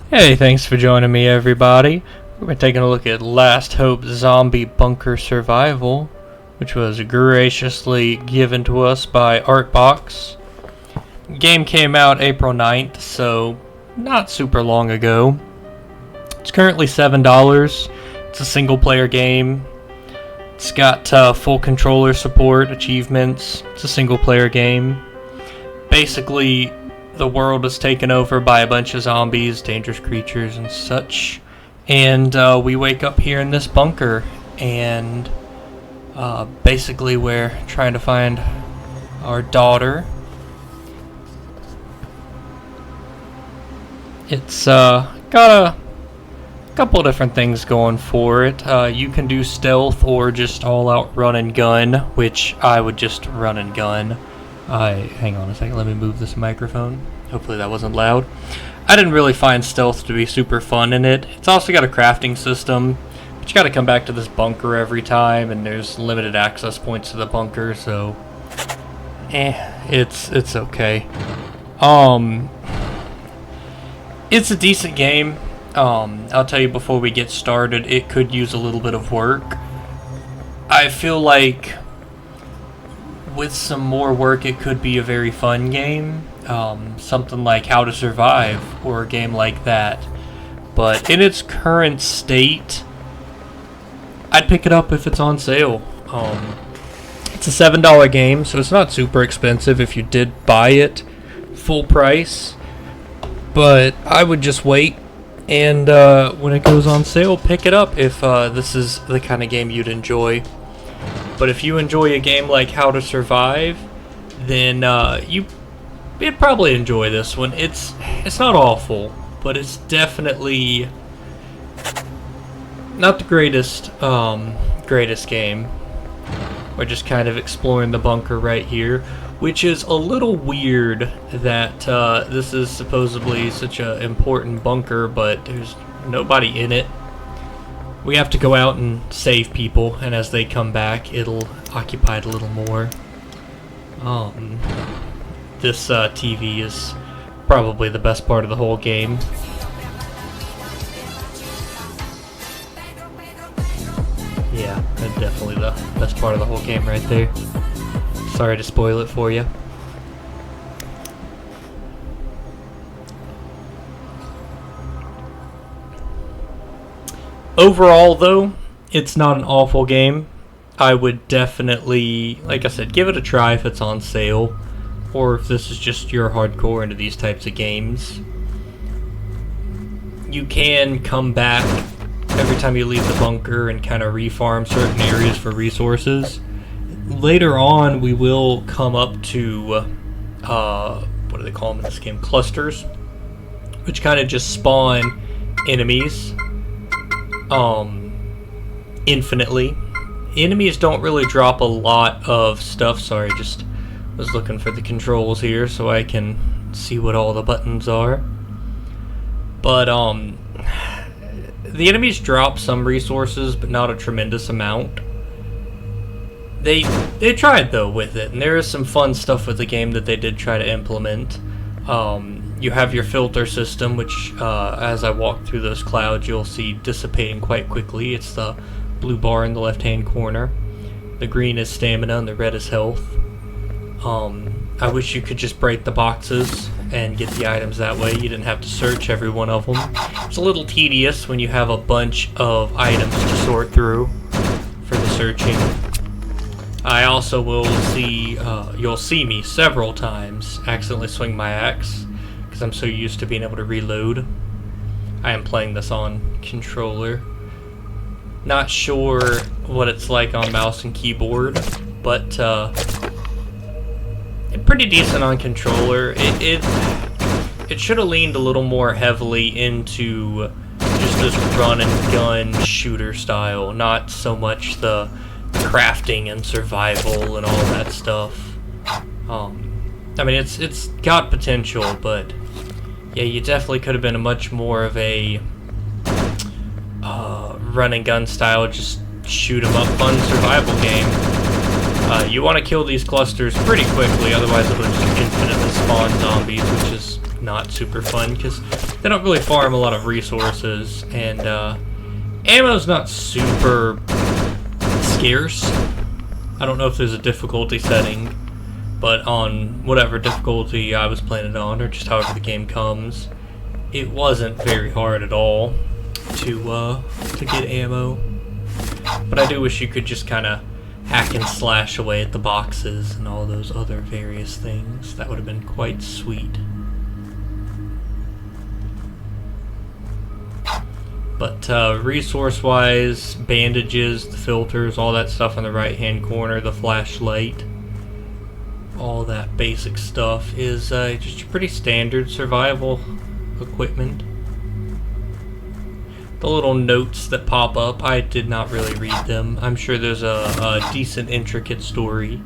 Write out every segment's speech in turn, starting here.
Hey, thanks for joining me, everybody. We're taking a look at Last Hope Zombie Bunker Survival, which was graciously given to us by Artbox. Game came out April 9th, so not super long ago. It's currently $7. It's a single-player game. It's got full controller support, achievements. It's a single-player game. Basically, the world is taken over by a bunch of zombies, dangerous creatures, and such. And we wake up here in this bunker, and basically we're trying to find our daughter. It's got a couple of different things going for it. You can do stealth or just all-out run and gun, which I would just run and gun. Hang on a second, let me move this microphone. Hopefully that wasn't loud. I didn't really find stealth to be super fun in it. It's also got a crafting system, but you gotta come back to this bunker every time, and there's limited access points to the bunker, so it's okay. It's a decent game. I'll tell you before we get started, it could use a little bit of work. I feel like with some more work, it could be a very fun game. Something like How to Survive, or a game like that. But in its current state, I'd pick it up if it's on sale. It's a $7 game, so it's not super expensive if you did buy it full price. But I would just wait, and when it goes on sale, pick it up if this is the kind of game you'd enjoy. But if you enjoy a game like How to Survive, then you'd probably enjoy this one. It's not awful, but it's definitely not the greatest game. We're just kind of exploring the bunker right here, which is a little weird that this is supposedly such an important bunker, but there's nobody in it. We have to go out and save people, and as they come back, it'll occupy it a little more. This TV is probably the best part of the whole game. Yeah, that's definitely the best part of the whole game right there. Sorry to spoil it for you. Overall, though, it's not an awful game. I would definitely, like I said, give it a try if it's on sale, or if this is just your hardcore into these types of games. You can come back every time you leave the bunker and kind of refarm certain areas for resources. Later on, we will come up to, what do they call them in this game? Clusters, which kind of just spawn enemies infinitely. Enemies don't really drop a lot of stuff. Sorry, just was looking for the controls here so I can see what all the buttons are. But the enemies drop some resources, but not a tremendous amount. They tried though with it, and there is some fun stuff with the game that they did try to implement. You have your filter system, which as I walk through those clouds, you'll see dissipating quite quickly. It's the blue bar in the left-hand corner. The green is stamina, and the red is health. I wish you could just break the boxes and get the items that way. You didn't have to search every one of them. It's a little tedious when you have a bunch of items to sort through for the searching. I also will see, you'll see me several times accidentally swing my axe, because I'm so used to being able to reload. I am playing this on controller. Not sure what it's like on mouse and keyboard, but pretty decent on controller. It should have leaned a little more heavily into just this run and gun shooter style, not so much the crafting and survival and all that stuff. I mean, it's got potential, but yeah, you definitely could have been a much more of a run and gun style, just shoot 'em up fun survival game. You want to kill these clusters pretty quickly, otherwise it'll just infinitely spawn zombies, which is not super fun, because they don't really farm a lot of resources, and ammo's not super scarce. I don't know if there's a difficulty setting, but on whatever difficulty I was playing it on, or just however the game comes, it wasn't very hard at all to get ammo. But I do wish you could just kind of hack and slash away at the boxes and all those other various things. That would have been quite sweet. But resource-wise, bandages, the filters, all that stuff in the right-hand corner, the flashlight, all that basic stuff is just pretty standard survival equipment. The little notes that pop up, I did not really read them. I'm sure there's a decent, intricate story,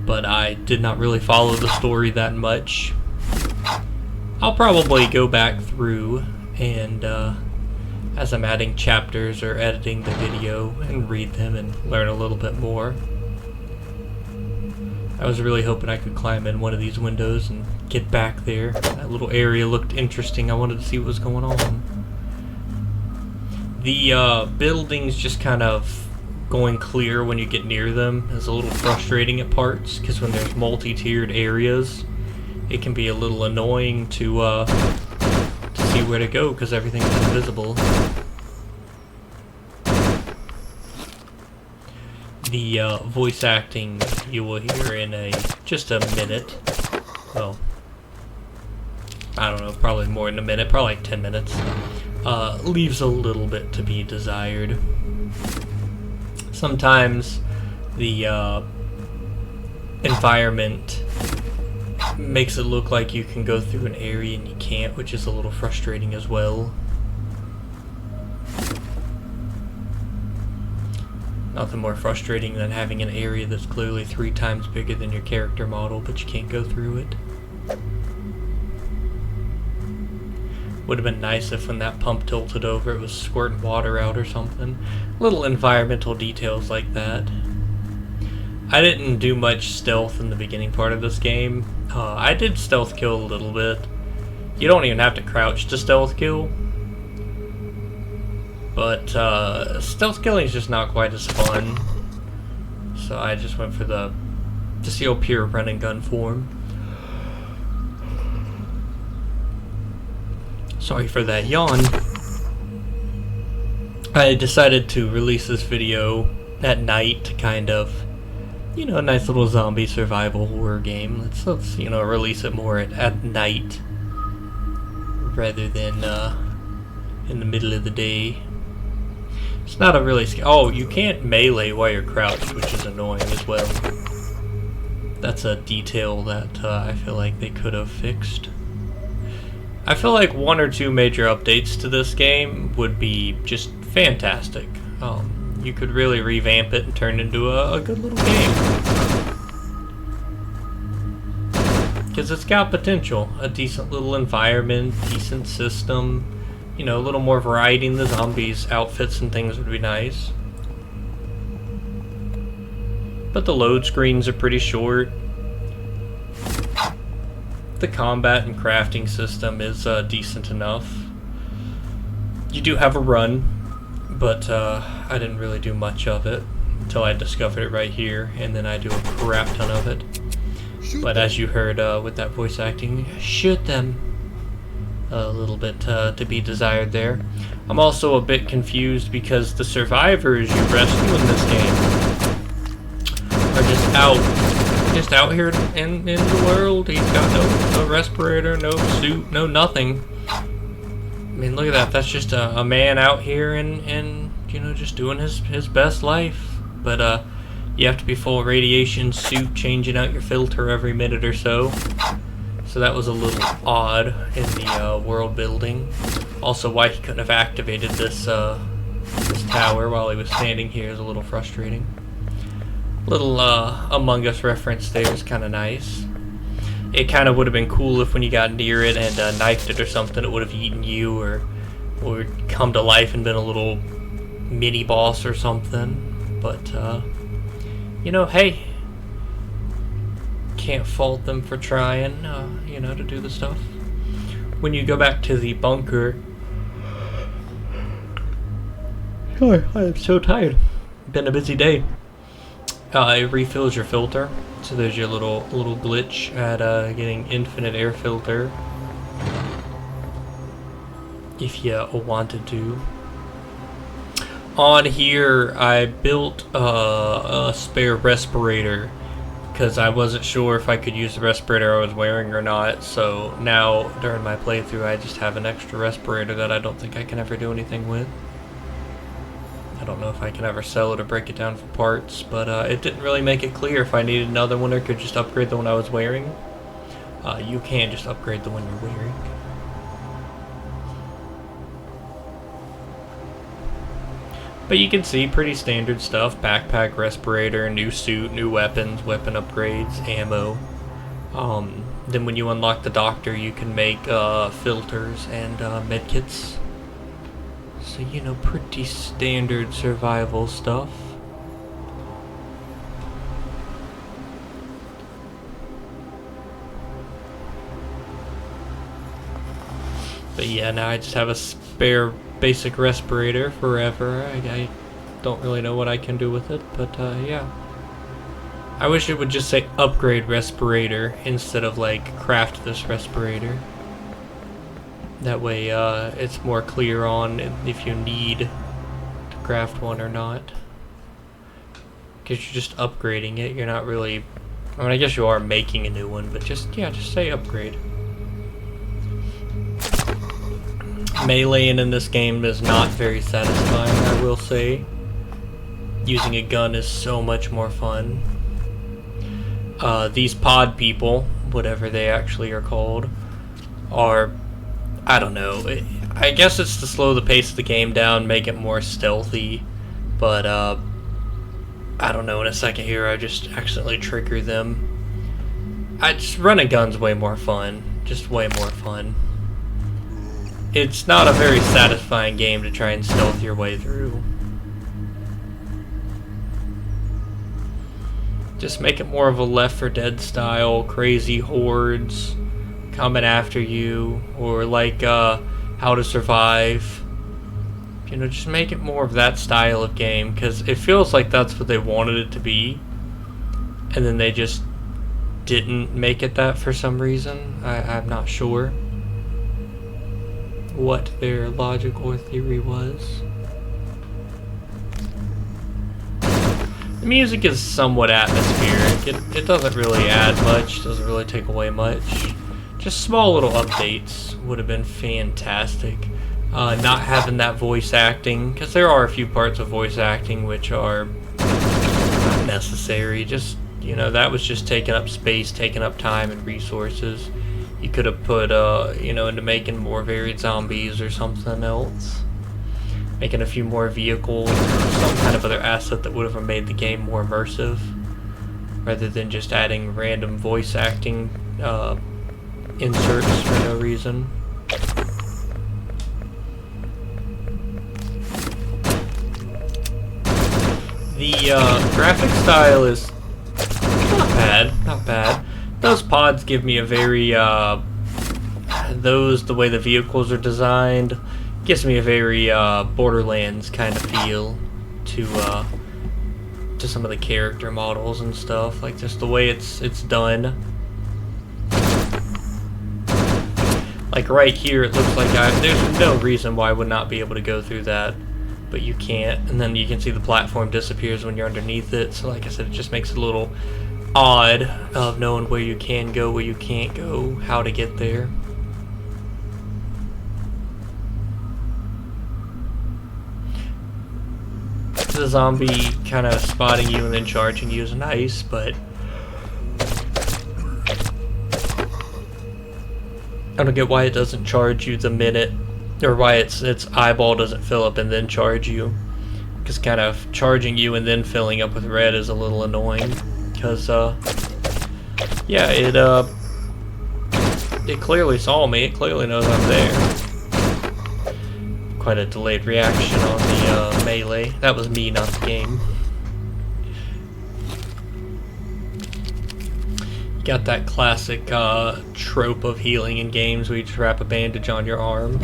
but I did not really follow the story that much. I'll probably go back through and, as I'm adding chapters or editing the video, and read them and learn a little bit more. I was really hoping I could climb in one of these windows and get back there. That little area looked interesting. I wanted to see what was going on. The buildings just kind of going clear when you get near them is a little frustrating at parts, because when there's multi-tiered areas, it can be a little annoying to see where to go because everything's invisible. The voice acting you will hear in just a minute. Well, I don't know, probably more than a minute, probably like 10 minutes. Leaves a little bit to be desired. Sometimes the environment makes it look like you can go through an area and you can't, which is a little frustrating as well. Nothing more frustrating than having an area that's clearly 3 times bigger than your character model, but you can't go through it. Would have been nice if when that pump tilted over it was squirting water out or something. Little environmental details like that. I didn't do much stealth in the beginning part of this game. I did stealth kill a little bit. You don't even have to crouch to stealth kill. But stealth killing is just not quite as fun. So I just went for the old pure run and gun form. Sorry for that yawn. I decided to release this video at night to kind of, you know, a nice little zombie survival horror game. Let's you know, release it more at night rather than in the middle of the day. It's not a really oh, you can't melee while you're crouched, which is annoying as well. That's a detail that I feel like they could have fixed. I feel like 1 or 2 major updates to this game would be just fantastic. You could really revamp it and turn it into a good little game. Because it's got potential. A decent little environment, decent system. You know, a little more variety in the zombies' outfits and things would be nice. But the load screens are pretty short. The combat and crafting system is decent enough. You do have a run, but I didn't really do much of it until I discovered it right here, and then I do a crap ton of it. But as you heard with that voice acting, shoot them. A little bit to be desired there. I'm also a bit confused because the survivors you rescue in this game are just out here in the world. He's got no respirator, no suit, no nothing. I mean, look at that. That's just a man out here and you know, just doing his best life. But you have to be full radiation suit, changing out your filter every minute or so. So that was a little odd in the world building. Also, why he couldn't have activated this tower while he was standing here is a little frustrating. Little Among Us reference there is kind of nice. It kind of would have been cool if when you got near it and knifed it or something, it would have eaten you or come to life and been a little mini boss or something. But you know, hey, can't fault them for trying, you know, to do the stuff. when you go back to the bunker. Oh, I am so tired. Been a busy day. It refills your filter, so there's your little glitch at getting infinite air filter if you wanted to. On here, I built a spare respirator because I wasn't sure if I could use the respirator I was wearing or not. So now during my playthrough, I just have an extra respirator that I don't think I can ever do anything with. I don't know if I can ever sell it or break it down for parts, but it didn't really make it clear if I needed another one or could just upgrade the one I was wearing. You can just upgrade the one you're wearing. But you can see pretty standard stuff: backpack, respirator, new suit, new weapons, weapon upgrades, ammo. Then when you unlock the doctor, you can make filters and medkits. So, you know, pretty standard survival stuff. But yeah, now I just have a spare basic respirator forever. I don't really know what I can do with it, but yeah. I wish it would just say upgrade respirator instead of like craft this respirator. That way it's more clear on if you need to craft one or not. Because you're just upgrading it, you're not really... I mean, I guess you are making a new one, but just, yeah, just say upgrade. Meleeing in this game is not very satisfying, I will say. Using a gun is so much more fun. These pod people, whatever they actually are called, are... I don't know. I guess it's to slow the pace of the game down, make it more stealthy, but I don't know. In a second here, I just accidentally trigger them. Running gun's way more fun. Just way more fun. It's not a very satisfying game to try and stealth your way through. Just make it more of a Left 4 Dead style, crazy hordes coming after you, or like How to Survive. You know, just make it more of that style of game, because it feels like that's what they wanted it to be, and then they just didn't make it that for some reason. I'm not sure what their logic or theory was. The music is somewhat atmospheric. It doesn't really add much, doesn't really take away much. Just small little updates would have been fantastic. Not having that voice acting, because there are a few parts of voice acting which are not necessary. Just, you know, that was just taking up space, taking up time and resources. You could have put, you know, into making more varied zombies or something else. Making a few more vehicles, or some kind of other asset that would have made the game more immersive, rather than just adding random voice acting inserts for no reason. The graphic style is not bad, not bad. Those pods give me a very, the way the vehicles are designed, gives me a very Borderlands kind of feel to some of the character models and stuff, like just the way it's done. Like right here, it looks like there's no reason why I would not be able to go through that, but you can't. And then you can see the platform disappears when you're underneath it. So like I said, it just makes it a little odd of knowing where you can go, where you can't go, how to get there. The zombie kind of spotting you and then charging you is nice, but I don't get why it doesn't charge you the minute, or why its eyeball doesn't fill up and then charge you. Because kind of charging you and then filling up with red is a little annoying. Because yeah, it clearly saw me. It clearly knows I'm there. Quite a delayed reaction on the melee. That was me, not the game. You got that classic trope of healing in games where you just wrap a bandage on your arm.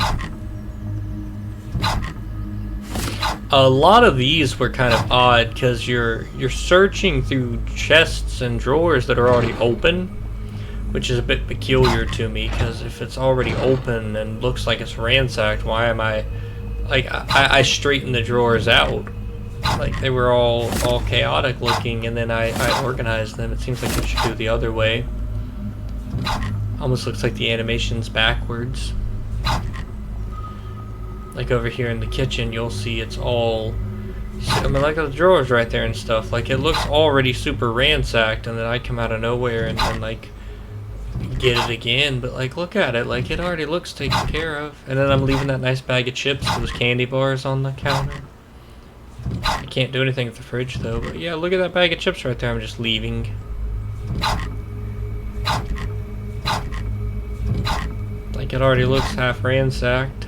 A lot of these were kind of odd because you're searching through chests and drawers that are already open, which is a bit peculiar to me, because if it's already open and looks like it's ransacked, why am I... Like, I straightened the drawers out. Like, they were all chaotic looking, and then I organized them. It seems like it should do the other way. Almost looks like the animation's backwards. Like over here in the kitchen, you'll see it's all... I mean, like the drawers right there and stuff. Like, it looks already super ransacked, and then I come out of nowhere and then, like, get it again. But, like, look at it. Like, it already looks taken care of. And then I'm leaving that nice bag of chips, those candy bars on the counter. I can't do anything with the fridge, though. But, yeah, look at that bag of chips right there I'm just leaving. Like, it already looks half ransacked.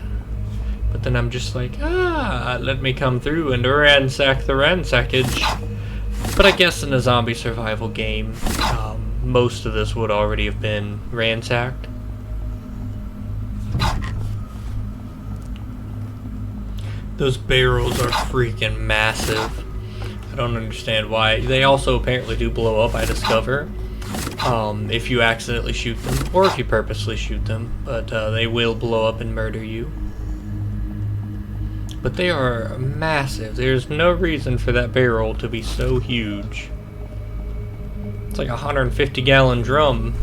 But then I'm just like, let me come through and ransack the ransackage. But I guess in a zombie survival game, most of this would already have been ransacked. Those barrels are freaking massive. I don't understand why. They also apparently do blow up, I discover, if you accidentally shoot them, or if you purposely shoot them. But they will blow up and murder you. But they are massive. There's no reason for that barrel to be so huge. It's like a 150-gallon drum.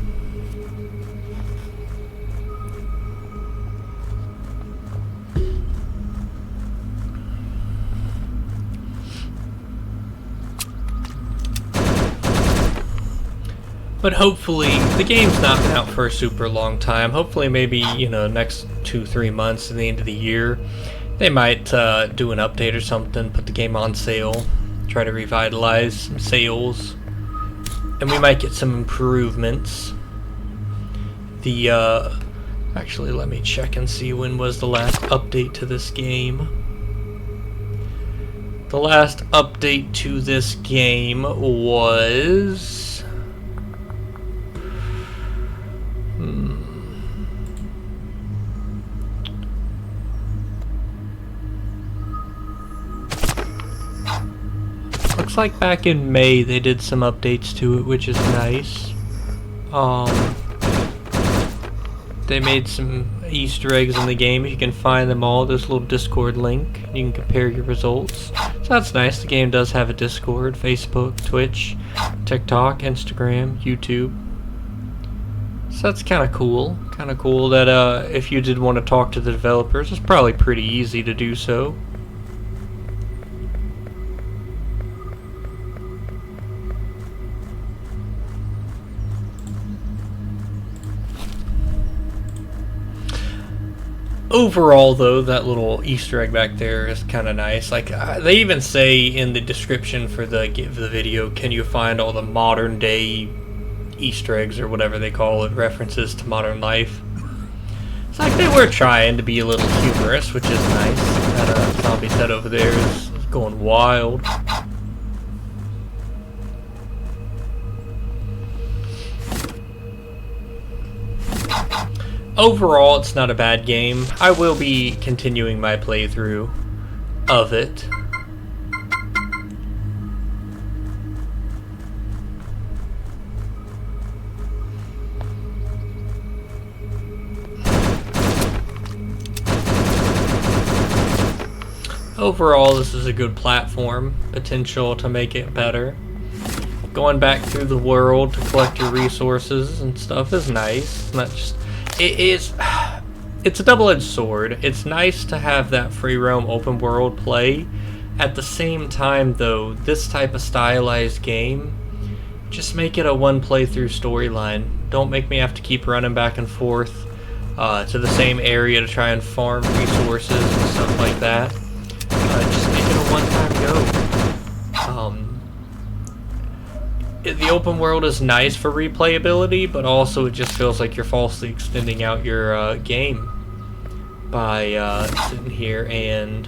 But hopefully, the game's not been out for a super long time. Hopefully, maybe, you know, next 2-3 months to the end of the year, they might do an update or something, put the game on sale, try to revitalize some sales, and we might get some improvements. Actually, let me check and see when was the last update to this game. The last update to this game was... Looks like back in May they did some updates to it, which is nice. They made some Easter eggs in the game. If you can find them all, there's a little Discord link. You can compare your results. So that's nice. The game does have a Discord, Facebook, Twitch, TikTok, Instagram, YouTube. So that's kind of cool. Kind of cool that if you did want to talk to the developers, it's probably pretty easy to do so. Overall, though, that little Easter egg back there is kind of nice. Like, they even say in the description for the video, can you find all the modern day Easter eggs or whatever they call it, references to modern life. It's like they were trying to be a little humorous, which is nice. That zombie set over there is going wild. Overall, it's not a bad game. I will be continuing my playthrough of it. Overall, this is a good platform. Potential to make it better. Going back through the world to collect your resources and stuff is nice. Not just... It's a double-edged sword. It's nice to have that free roam open world play. At the same time, though, this type of stylized game, just make it a one playthrough storyline. Don't make me have to keep running back and forth to the same area to try and farm resources and stuff like that. Just make it a one-time go. The open world is nice for replayability, but also it just feels like you're falsely extending out your game by sitting here and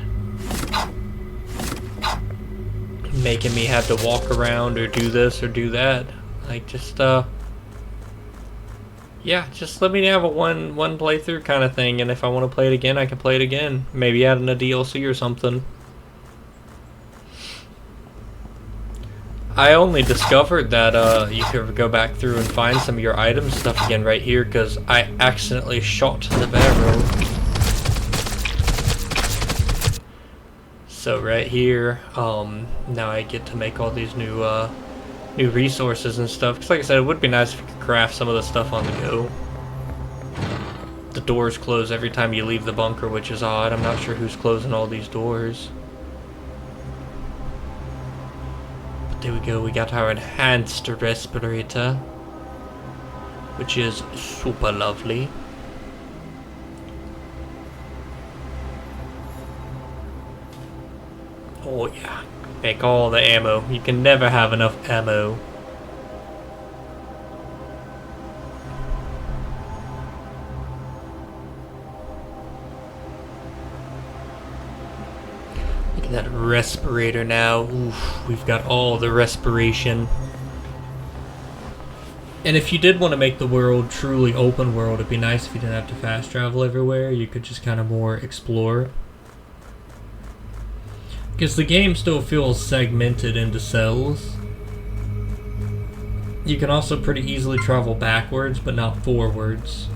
making me have to walk around or do this or do that. Like, just Yeah, just let me have a one playthrough kind of thing, and if I want to play it again, I can play it again. Maybe add in a DLC or something. I only discovered that you could go back through and find some of your item stuff again right here because I accidentally shot the barrel. So right here, now I get to make all these new resources and stuff. Because like I said, it would be nice if you could craft some of the stuff on the go. The doors close every time you leave the bunker, which is odd. I'm not sure who's closing all these doors. There we go, we got our enhanced respirator, which is super lovely. Oh yeah, make all the ammo. You can never have enough ammo. That respirator now. Oof, we've got all the respiration. And if you did want to make the world truly open world, it'd be nice if you didn't have to fast travel everywhere. You could just kind of more explore. Because the game still feels segmented into cells. You can also pretty easily travel backwards, but not forwards,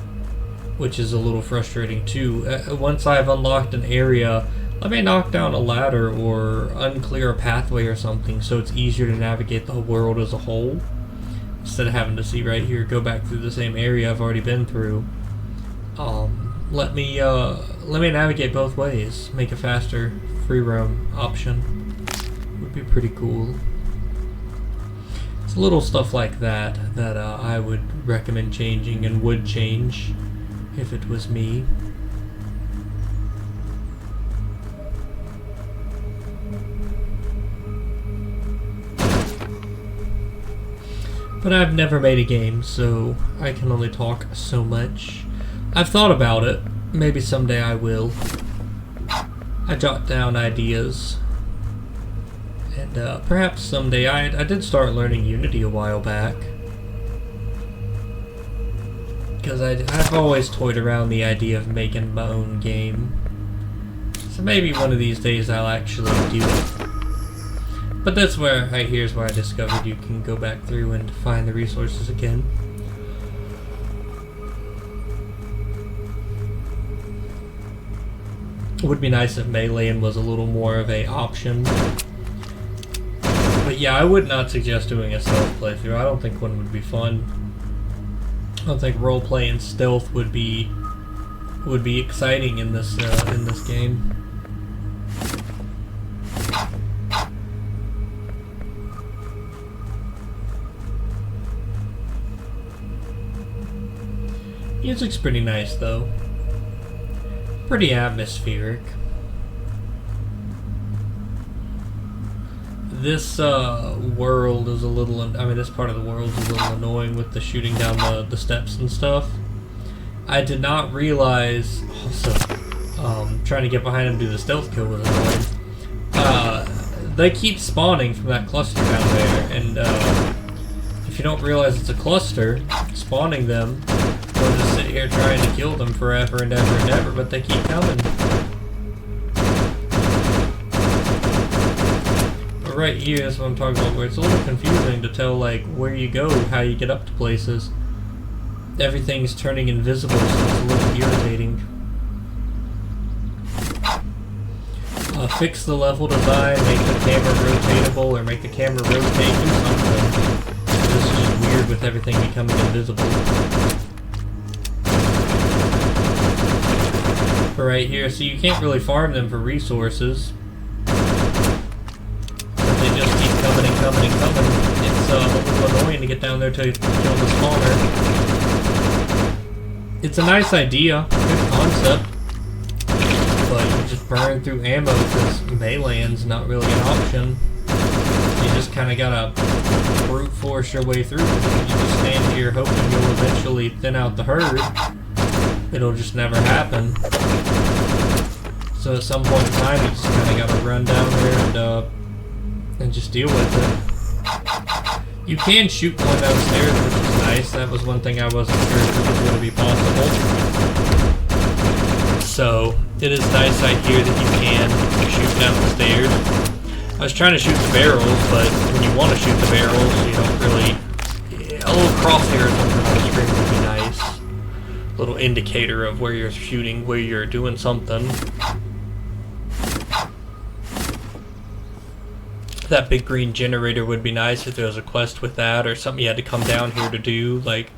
which is a little frustrating too. Once I've unlocked an area, I may knock down a ladder or unclear a pathway or something so it's easier to navigate the world as a whole. Instead of having to see right here, go back through the same area I've already been through. Let me navigate both ways. Make a faster free roam option. Would be pretty cool. It's little stuff like that I would recommend changing and would change if it was me. But I've never made a game, so I can only talk so much. I've thought about it. Maybe someday I will. I jot down ideas. And perhaps someday I did start learning Unity a while back. Because I've always toyed around the idea of making my own game. So maybe one of these days I'll actually do it. But that's where here's where I discovered you can go back through and find the resources again. It would be nice if meleeing was a little more of a option. But yeah, I would not suggest doing a stealth playthrough. I don't think one would be fun. I don't think role-playing stealth would be exciting in this game. Music's pretty nice though. Pretty atmospheric. This world is a little, this part of the world is a little annoying with the shooting down the steps and stuff. I did not realize, also, trying to get behind him to do the stealth kill was annoying. They keep spawning from that cluster down there, and if you don't realize it's a cluster, spawning them, we'll just sit here trying to kill them forever and ever and ever, but they keep coming. But right here, that's what I'm talking about, where it's a little confusing to tell, like, where you go, how you get up to places. Everything's turning invisible, so it's a little irritating. Fix the level design, make the camera rotatable, or make the camera rotate, do something. This is just weird with everything becoming invisible. But right here, so you can't really farm them for resources. But they just keep coming and coming and coming. It's a little annoying to get down there to kill the spawner. It's a nice idea, good concept. But you just burn through ammo because meleeing's not really an option. You just kind of gotta brute force your way through. You just stand here hoping you'll eventually thin out the herd. It'll just never happen. So at some point in time, you just kind of gotta run down there and just deal with it. You can shoot one downstairs, which is nice. That was one thing I wasn't sure if it was going to be possible. So it is nice I hear that you can shoot down the stairs. I was trying to shoot the barrels, but when you want to shoot the barrels, you don't really... A little crosshairs on the screen would be nice. A little indicator of where you're shooting, where you're doing something. That big green generator would be nice if there was a quest with that, or something you had to come down here to do. Like,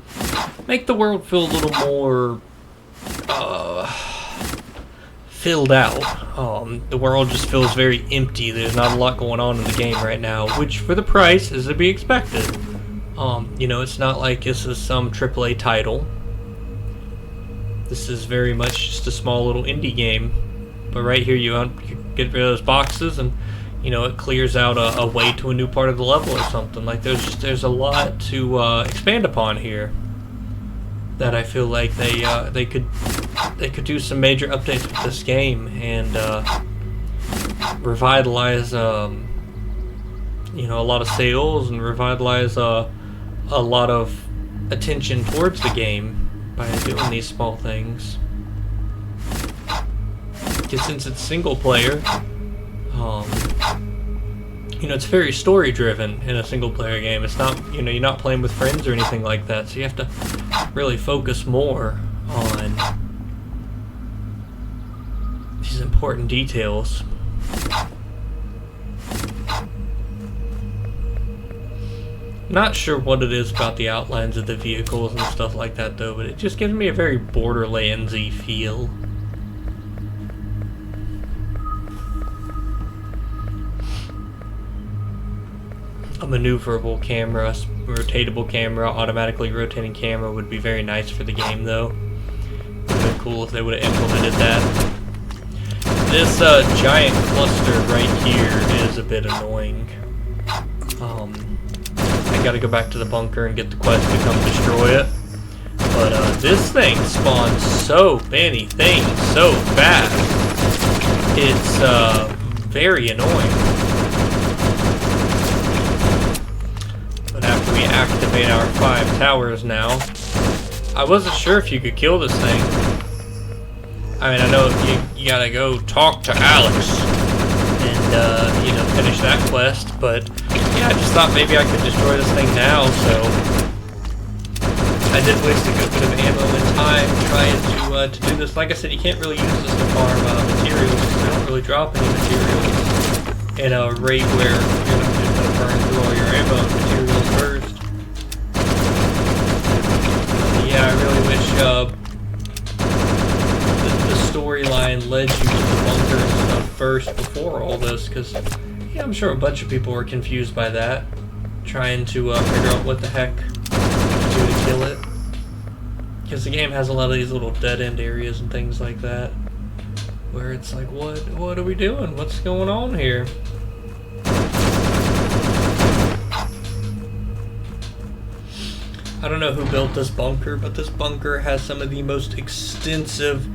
make the world feel a little more filled out. The world just feels very empty. There's not a lot going on in the game right now, which for the price is to be expected. You know, it's not like this is some AAA title. This is very much just a small little indie game. But right here you get rid of those boxes and, you know, it clears out a way to a new part of the level or something. Like, there's a lot to expand upon here that I feel like they could do some major updates with this game and revitalize you know, a lot of sales and revitalize a lot of attention towards the game by doing these small things. Because since it's single player, you know, it's very story driven in a single player game. It's not, you know, you're not playing with friends or anything like that, so you have to really focus more on these important details. Not sure what it is about the outlines of the vehicles and stuff like that though, but it just gives me a very Borderlands-y feel. A maneuverable camera, rotatable camera, automatically rotating camera would be very nice for the game though. It would have been cool if they would have implemented that. This giant cluster right here is a bit annoying. I gotta go back to the bunker and get the quest to come destroy it. But this thing spawns so many things so fast. It's very annoying. But after we activate our 5 towers now, I wasn't sure if you could kill this thing. I mean, I know you gotta go talk to Alex and, you know, finish that quest, but yeah, I just thought maybe I could destroy this thing now, so I did waste a good bit of ammo and time trying to do this. Like I said, you can't really use this to farm materials because they don't really drop any materials at a rate where you're going to burn through all your ammo and materials first. Yeah, I really wish the storyline led you to the bunker and stuff first before all this, because yeah, I'm sure a bunch of people were confused by that, trying to figure out what the heck to do to kill it. Because the game has a lot of these little dead-end areas and things like that, where it's like, what are we doing? What's going on here? I don't know who built this bunker, but this bunker has some of the most extensive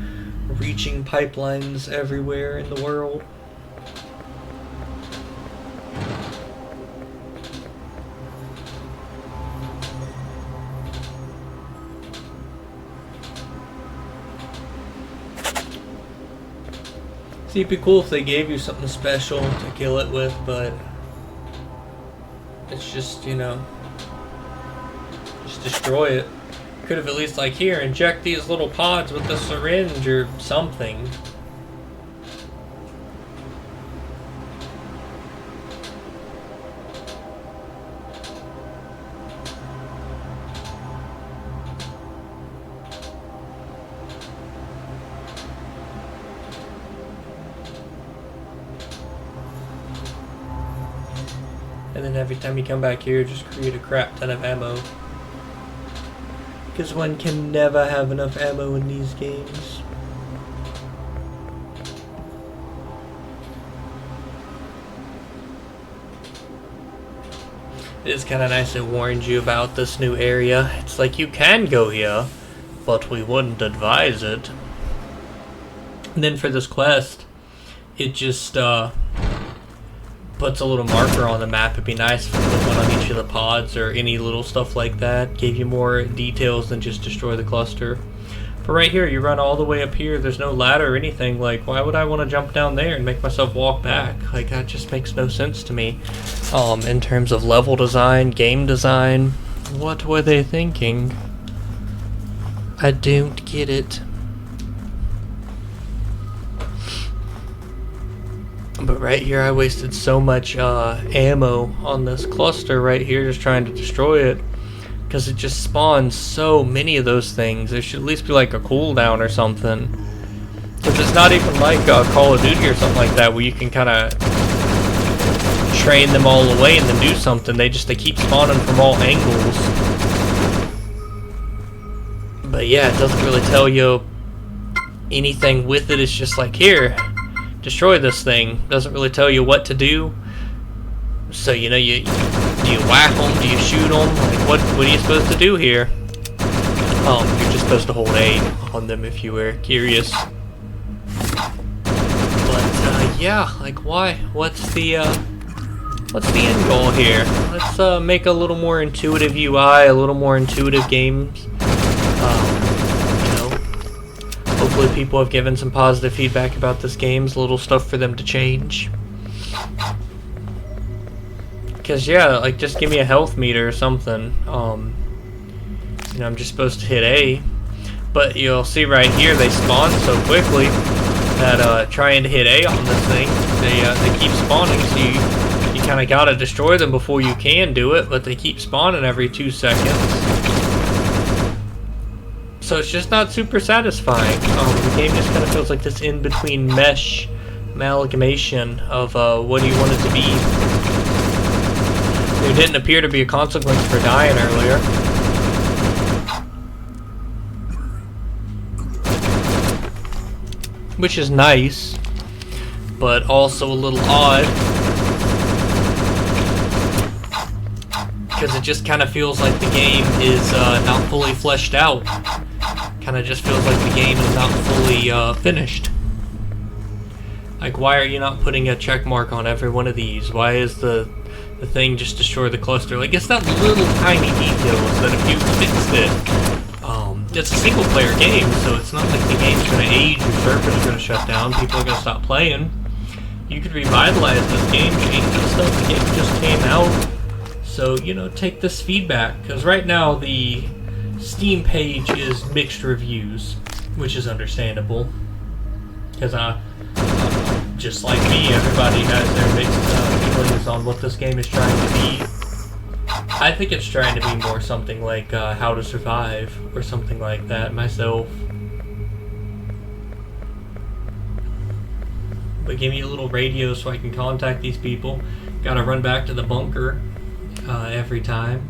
reaching pipelines everywhere in the world. See, it'd be cool if they gave you something special to kill it with, but it's just, you know, just destroy it. Could have at least, like, here, inject these little pods with a syringe or something. And then every time you come back here, just create a crap ton of ammo. Because one can never have enough ammo in these games. It is kind of nice it warns you about this new area. It's like, you can go here, but we wouldn't advise it. And then for this quest, it just puts a little marker on the map. It'd be nice if it put one on each of the pods or any little stuff like that. Gave you more details than just destroy the cluster. But right here, you run all the way up here. There's no ladder or anything. Like, why would I want to jump down there and make myself walk back? Like, that just makes no sense to me. In terms of level design, game design, what were they thinking? I don't get it. But right here, I wasted so much ammo on this cluster right here, just trying to destroy it. Because it just spawns so many of those things. There should at least be like a cooldown or something. Because it's not even like Call of Duty or something like that, where you can kind of train them all away and then do something. They keep spawning from all angles. But yeah, it doesn't really tell you anything with it. It's just like, here, destroy this thing. Doesn't really tell you what to do. So, you know, do you whack them? Do you shoot them? Like, what are you supposed to do here? You're just supposed to hold A on them if you were curious. But, yeah, like, why? What's the end goal here? Let's, make a little more intuitive UI, a little more intuitive games. You know, hopefully people have given some positive feedback about this game. Little stuff for them to change. Because, yeah, like, just give me a health meter or something. You know, I'm just supposed to hit A. But you'll see right here, they spawn so quickly that trying to hit A on this thing, they keep spawning. So you kind of got to destroy them before you can do it, but they keep spawning every 2 seconds. So it's just not super satisfying. The game just kind of feels like this in-between mesh amalgamation of what do you want it to be. There didn't appear to be a consequence for dying earlier. Which is nice, but also a little odd. Because it just kind of feels like the game is not fully fleshed out. Kind of just feels like the game is not fully finished. Like, why are you not putting a check mark on every one of these? Why is the thing just destroy the cluster? Like, it's that little tiny details that if you fixed it, it's a single player game, so it's not like the game's going to age, your server's going to shut down, people are going to stop playing. You could revitalize this game, change the stuff, the game just came out. So, you know, take this feedback, because right now the Steam page is mixed reviews, which is understandable. Because, just like me, everybody has their mixed feelings on what this game is trying to be. I think it's trying to be more something like How to Survive, or something like that, myself. But give me a little radio so I can contact these people. Gotta run back to the bunker every time.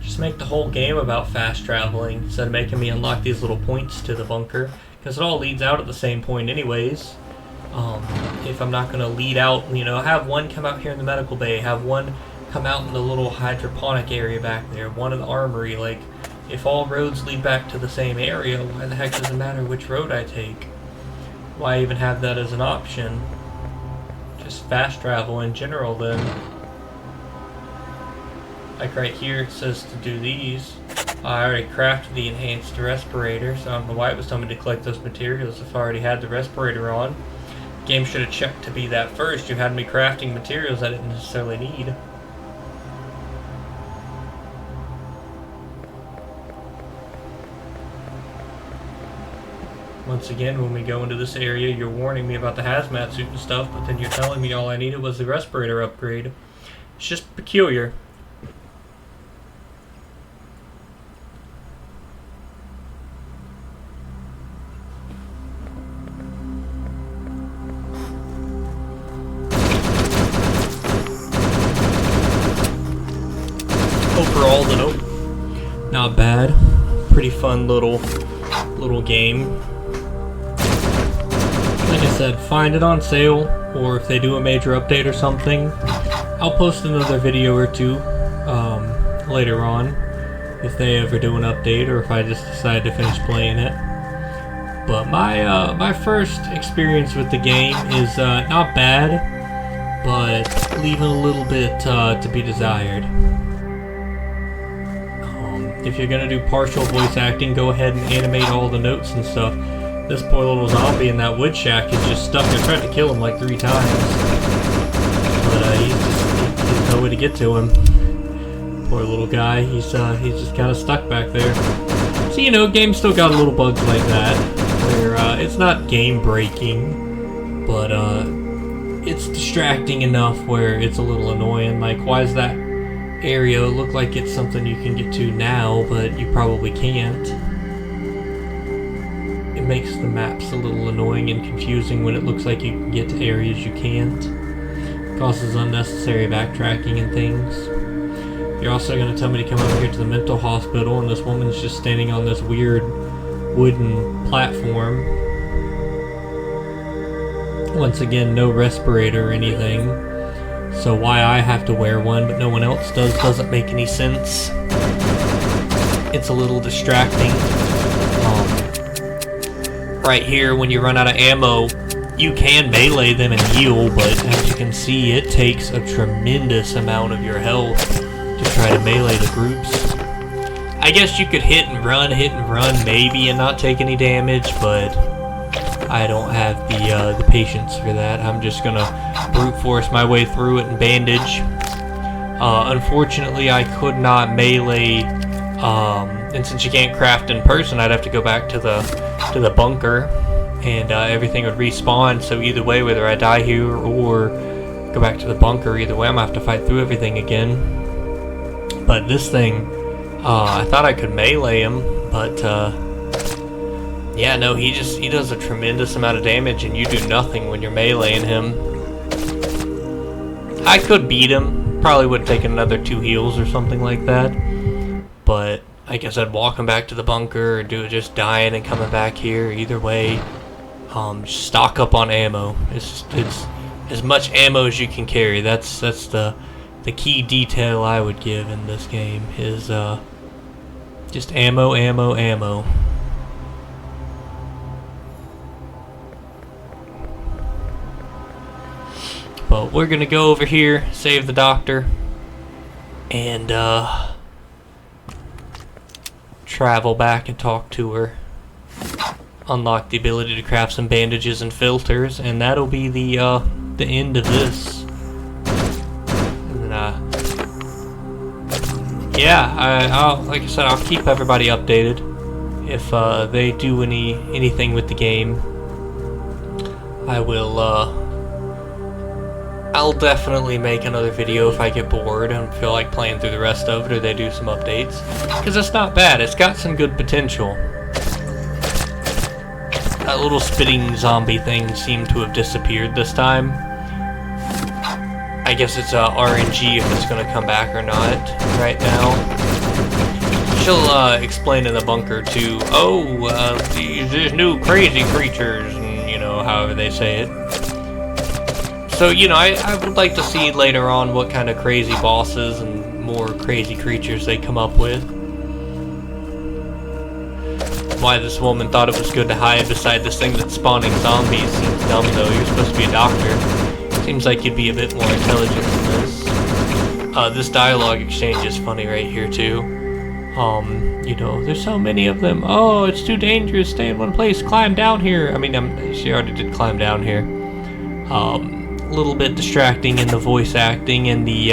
Just make the whole game about fast traveling instead of making me unlock these little points to the bunker, because it all leads out at the same point anyways. If I'm not going to lead out, you know, have one come out here in the medical bay, have one come out in the little hydroponic area back there, one in the armory. Like, if all roads lead back to the same area, why the heck does it matter which road I take? Why even have that as an option? Just fast travel in general then. Like right here it says to do these. I already crafted the enhanced respirator, so I don't know why it was telling me to collect those materials if I already had the respirator on. The game should have checked to be that first. You had me crafting materials I didn't necessarily need. Once again, when we go into this area, you're warning me about the hazmat suit and stuff, but then you're telling me all I needed was the respirator upgrade. It's just peculiar. Overall, though, not bad. Pretty fun little game. Like I said, find it on sale, or if they do a major update or something, I'll post another video or two later on, if they ever do an update, or if I just decide to finish playing it. But my first experience with the game is not bad, but leaving a little bit to be desired. If you're gonna do partial voice acting, go ahead and animate all the notes and stuff. This poor little zombie in that wood shack is just stuck. I tried to kill him like 3 times, but there's no way to get to him. Poor little guy. He's just kind of stuck back there. So you know, game's still got a little bugs like that, where it's not game breaking, but it's distracting enough where it's a little annoying. Like, why is that area look like it's something you can get to now, but you probably can't? It makes the maps a little annoying and confusing when it looks like you can get to areas you can't. It causes unnecessary backtracking and things. You're also going to tell me to come over here to the mental hospital, and this woman's just standing on this weird wooden platform. Once again, no respirator or anything. So why I have to wear one but no one else does doesn't make any sense. It's a little distracting. Right here, when you run out of ammo, you can melee them and heal, but as you can see, it takes a tremendous amount of your health to try to melee the groups. I guess you could hit and run maybe and not take any damage, but I don't have the patience for that. I'm just gonna brute force my way through it and bandage. Unfortunately, I could not melee, and since you can't craft in person, I'd have to go back to the bunker, and everything would respawn. So either way, whether I die here or go back to the bunker, either way, I'm gonna have to fight through everything again. But this thing, I thought I could melee him, but yeah, no, he does a tremendous amount of damage, and you do nothing when you're meleeing him. I could beat him, probably would have taken another 2 heals or something like that, but I guess I'd walk him back to the bunker, or do just dying and coming back here. Either way, stock up on ammo. It's as much ammo as you can carry. That's the key detail I would give in this game, is just ammo, ammo, ammo. But we're gonna go over here, save the doctor, and travel back and talk to her. Unlock the ability to craft some bandages and filters, and that'll be the end of this. And then, yeah, I'll, like I said, I'll keep everybody updated if they do anything with the game. I will. I'll definitely make another video if I get bored and feel like playing through the rest of it, or they do some updates, because it's not bad. It's got some good potential. That little spitting zombie thing seemed to have disappeared this time. I guess it's RNG if it's going to come back or not right now. She'll explain in the bunker too. Oh, these new crazy creatures, and you know, however they say it. So, you know, I would like to see later on what kind of crazy bosses and more crazy creatures they come up with. Why this woman thought it was good to hide beside this thing that's spawning zombies seems dumb, though. You're supposed to be a doctor. Seems like you'd be a bit more intelligent than this. This dialogue exchange is funny right here, too. You know, there's so many of them. Oh, it's too dangerous. Stay in one place. Climb down here. I mean, she already did climb down here. A little bit distracting in the voice acting, and the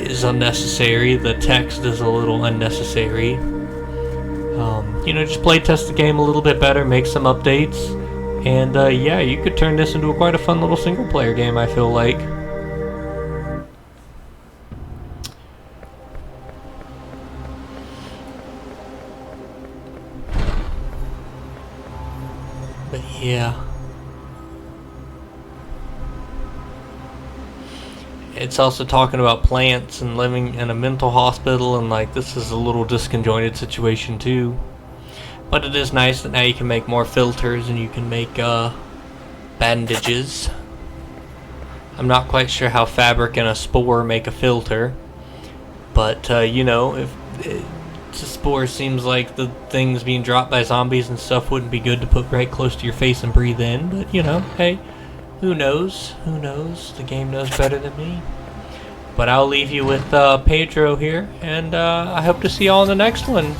is unnecessary. The text is a little unnecessary. You know, just play test the game a little bit better, make some updates, and yeah, you could turn this into quite a fun little single player game, I feel like. But yeah. It's also talking about plants and living in a mental hospital, and like, this is a little disconjointed situation too. But it is nice that now you can make more filters and you can make bandages. I'm not quite sure how fabric and a spore make a filter, but you know, if spore seems like the things being dropped by zombies and stuff wouldn't be good to put right close to your face and breathe in, but you know, hey, who knows? Who knows? The game knows better than me. But I'll leave you with Pedro here, and I hope to see y'all in the next one.